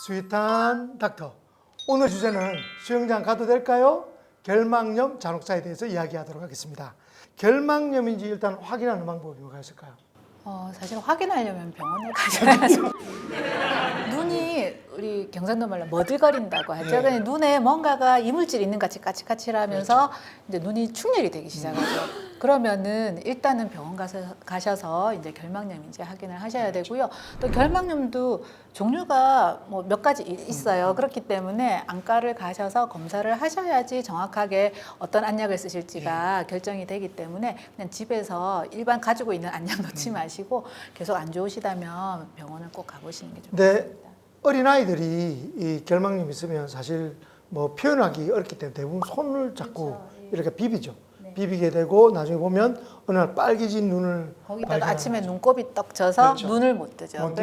스윗한 닥터. 오늘 주제는 수영장 가도 될까요? 결막염 잔혹사에 대해서 이야기하도록 하겠습니다. 결막염인지 일단 확인하는 방법이 뭐가 있을까요? 사실 확인하려면 병원에 가셔야죠. 눈이 우리 경상도 말로 머들거린다고 하죠. 네. 눈에 뭔가가 이물질이 있는 같이 까칠까칠하면서 이제 눈이 충혈이 되기 시작하죠. 그러면은 일단은 병원 가셔서 이제 결막염인지 확인을 하셔야 되고요. 또 결막염도 종류가 뭐 몇 가지 있어요. 그렇기 때문에 안과를 가셔서 검사를 하셔야지 정확하게 어떤 안약을 쓰실지가 결정이 되기 때문에 그냥 집에서 일반 가지고 있는 안약 넣지 마시고 계속 안 좋으시다면 병원을 꼭 가보시는 게 네. 좋습니다. 어린아이들이 이 결막염이 있으면 사실 뭐 표현하기 어렵기 때문에 대부분 손을 잡고 그렇죠. 예. 이렇게 비비죠. 네. 비비게 되고 나중에 보면 어느 날 빨개진 눈을 거기다가 발견하죠. 아침에 눈곱이 떡 져서 그렇죠. 눈을 못 뜨죠. 못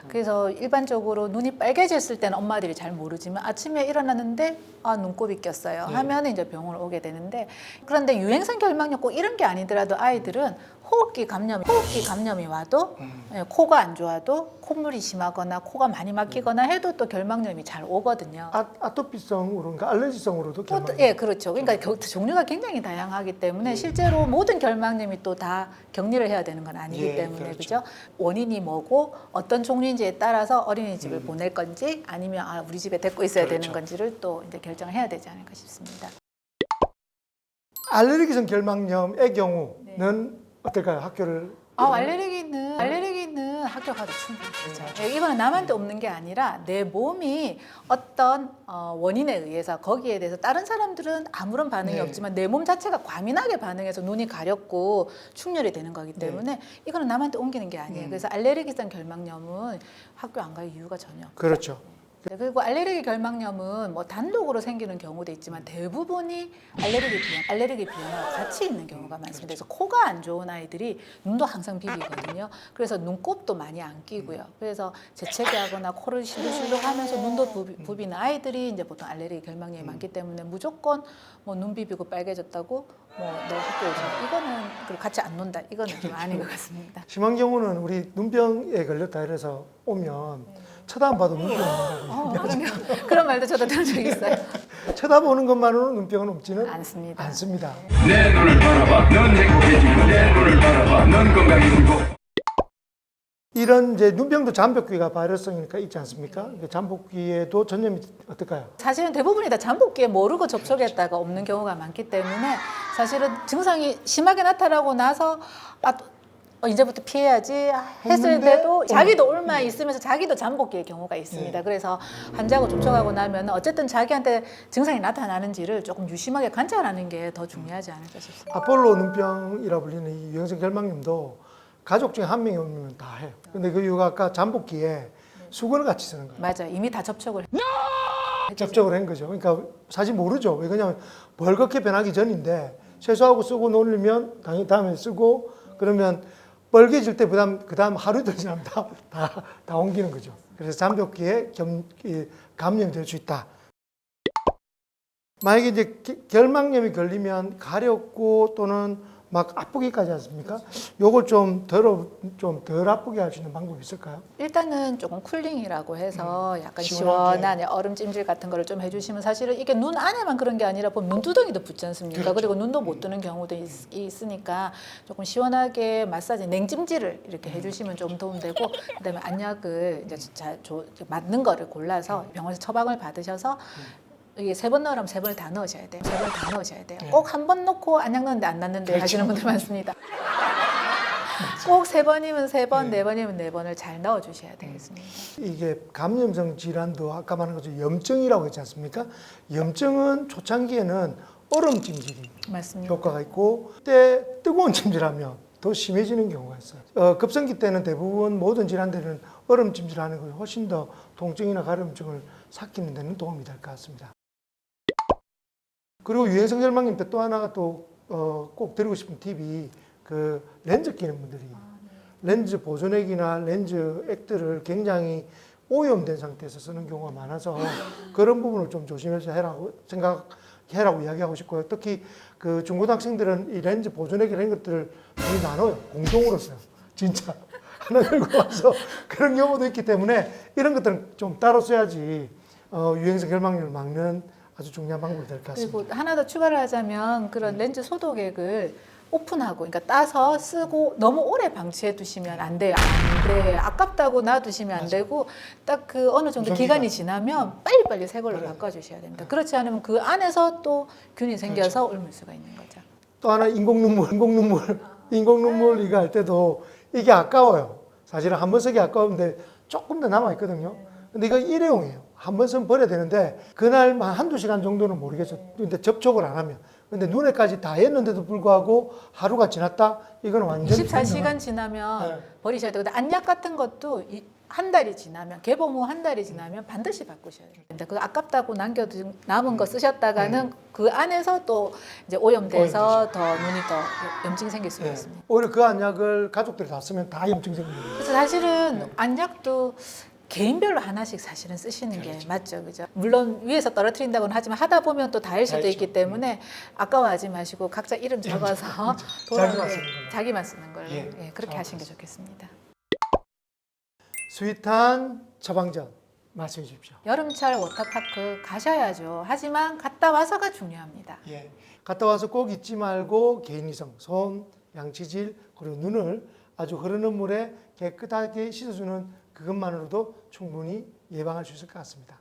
그래서 일반적으로 눈이 빨개졌을 때는 엄마들이 잘 모르지만 아침에 일어났는데 눈곱이 꼈어요. 네. 하면 이제 병원을 오게 되는데, 그런데 유행성 결막염 꼭 이런 게 아니더라도 아이들은 호흡기 감염이 와도 코가 안 좋아도 콧물이 심하거나 코가 많이 막히거나 해도 또 결막염이 잘 오거든요. 아토피성으로, 그러니까 알레르기성으로도 결막염. 예, 그렇죠. 그러니까 종류가 굉장히 다양하기 때문에 실제로 모든 결막염이 또 다 격리를 해야 되는 건 아니기 예, 때문에 그렇죠. 그죠? 원인이 뭐고 어떤 종류인지에 따라서 어린이집을 보낼 건지 아니면 우리 집에 데리고 있어야 그렇죠. 되는 건지를 또 이제 결정을 해야 되지 않을까 싶습니다. 알레르기성 결막염의 경우는 어떨까요? 학교를 알레르기는 학교 가도 충분히 되죠. 이거는 남한테 없는 게 아니라 내 몸이 어떤 원인에 의해서 거기에 대해서 다른 사람들은 아무런 반응이 네. 없지만 내 몸 자체가 과민하게 반응해서 눈이 가렵고 충혈이 되는 거기 때문에 이거는 남한테 옮기는 게 아니에요. 그래서 알레르기성 결막염은 학교 안 갈 이유가 전혀 없어요. 그렇죠. 네, 그리고 알레르기 결막염은 뭐 단독으로 생기는 경우도 있지만 대부분이 알레르기 비염과 같이 있는 경우가 많습니다. 그래서 코가 안 좋은 아이들이 눈도 항상 비비거든요. 그래서 눈곱도 많이 안 끼고요. 그래서 재채기 하거나 코를 실룩실룩 하면서 눈도 부비는 아이들이 이제 보통 알레르기 결막염이 많기 때문에 무조건 뭐 눈 비비고 빨개졌다고 뭐 너 학교에 오지 이거는 그리고 같이 안 논다 이거는 좀 아닌 것 같습니다. 심한 경우는 우리 눈병에 걸렸다 이래서 오면 쳐다 안 봐도 눈병이 온다고. 그런 말도 저도 들은 적이 있어요. 쳐다보는 것만으로는 눈병은 없지는 않습니다. 않습니다. 내 눈을 바라봐 넌 행복해지고 내 눈을 바라봐 넌 건강해지고. 이런 이제 눈병도 잠복기가 바이러스니까 있지 않습니까? 잠복기에도 전염이 어떨까요? 사실은 대부분이 다 잠복기에 모르고 접촉했다가 없는 경우가 많기 때문에 사실은 증상이 심하게 나타나고 나서 이제부터 피해야지 했을 때도 자기도 옮아 있으면서 자기도 잠복기의 경우가 있습니다. 그래서 환자하고 접촉하고 나면 어쨌든 자기한테 증상이 나타나는지를 조금 유심하게 관찰하는 게 더 중요하지 않을까 싶습니다. 아폴로 눈병이라 불리는 이 유행성 결막염도 가족 중에 한 명이 오면 다 해요. 근데 그 이유가 아까 잠복기에 수건을 같이 쓰는 거예요. 맞아요. 이미 다 접촉을 접촉을 한 거죠. 그러니까 사실 모르죠. 왜 그러냐면 벌겋게 변하기 전인데 세수하고 쓰고 놀리면 당연히 다음에 쓰고 그러면 빨개질 때 그다음 하루 이틀 지나면 다 옮기는 거죠. 그래서 잠복기에 감염이 될 수 있다. 만약에 이제 결막염이 걸리면 가렵고 또는 막 아프기까지 않습니까? 요걸 좀 덜 아프게 할 수 있는 방법이 있을까요? 일단은 조금 쿨링이라고 해서 약간 시원하게. 시원한 얼음 찜질 같은 거를 좀 해주시면 사실은 이게 눈 안에만 그런 게 아니라 보면 눈두덩이도 붙지 않습니까? 그렇죠. 그리고 눈도 못 뜨는 경우도 있으니까 조금 시원하게 마사지, 냉찜질을 이렇게 해주시면 좀 도움되고 그다음에 안약을 이제 맞는 거를 골라서 병원에서 처방을 받으셔서 이게 3번 넣으라면 3번을 다 넣으셔야 돼요. 3번을 다 넣으셔야 돼요. 꼭 한 번 넣고 안약 넣는데 안 났는데 하시는 분들 많습니다. 꼭 3번이면 3번, 4번이면 4번을 잘 넣어주셔야 되겠습니다. 이게 감염성 질환도 아까 말한 것처럼 염증이라고 했지 않습니까? 염증은 초창기에는 얼음 찜질이 맞습니다. 효과가 있고 그때 뜨거운 찜질하면 더 심해지는 경우가 있어요. 급성기 때는 대부분 모든 질환들은 얼음 찜질하는 것이 훨씬 더 통증이나 가려움증을 삭히는 데는 도움이 될 것 같습니다. 그리고 유행성 결막염 때 또 하나가 꼭 드리고 싶은 팁이 그 렌즈 끼는 분들이 렌즈 보존액이나 렌즈 액들을 굉장히 오염된 상태에서 쓰는 경우가 많아서 그런 부분을 좀 조심해서 해라고 이야기하고 싶고요. 특히 그 중고등학생들은 이 렌즈 보존액 이런 것들을 많이 나눠요. 공동으로 써요. 진짜 하나 들고 와서 그런 경우도 있기 때문에 이런 것들은 좀 따로 써야지 유행성 결막염을 막는 아주 중요한 방법이 될 것 같습니다. 그리고 하나 더 추가를 하자면 그런 렌즈 소독액을 오픈하고, 그러니까 따서 쓰고 너무 오래 방치해 두시면 안 돼요. 안 돼. 아깝다고 놔두시면 안 되고, 딱 그 어느 정도 기간이 지나면 빨리빨리 새 걸로 바꿔주셔야 됩니다. 그렇지 않으면 그 안에서 또 균이 생겨서 옮을 수가 있는 거죠. 또 하나 인공눈물 이거 할 때도 이게 아까워요. 사실은 한 번 쓰기 아까운데 조금 더 남아 있거든요. 근데 이거 일회용이에요. 한 번 쓰면 버려야 되는데 그날만 한두 시간 정도는 모르겠어요. 근데 접촉을 안 하면. 근데 눈에까지 다 했는데도 불구하고 하루가 지났다? 이거는 완전 24시간 지나면 네. 버리셔야 되고, 안약 같은 것도 한 달이 지나면, 개봉 후 한 달이 지나면 반드시 바꾸셔야 됩니다. 그 아깝다고 남은 거 쓰셨다가는 그 안에서 또 이제 오염돼서 더 눈이 더 염증 생길 수가 있습니다. 오히려 그 안약을 가족들이 다 쓰면 다 염증 생깁니다. 그래서 사실은 안약도 개인별로 하나씩 사실은 쓰시는 게 맞죠, 그죠? 물론 위에서 떨어뜨린다고는 하지만 하다 보면 또 닿을 수도 있기 때문에 아까워하지 마시고 각자 이름 적어서 자기만 쓰는 걸로. 자기만 쓰는 걸로 예, 그렇게 하시는 게 좋겠습니다. 스윗한 처방전 말씀해 주십시오. 여름철 워터파크 가셔야죠. 하지만 갔다 와서가 중요합니다. 예. 갔다 와서 꼭 잊지 말고 개인위생, 손, 양치질, 그리고 눈을 아주 흐르는 물에 깨끗하게 씻어주는 그것만으로도 충분히 예방할 수 있을 것 같습니다.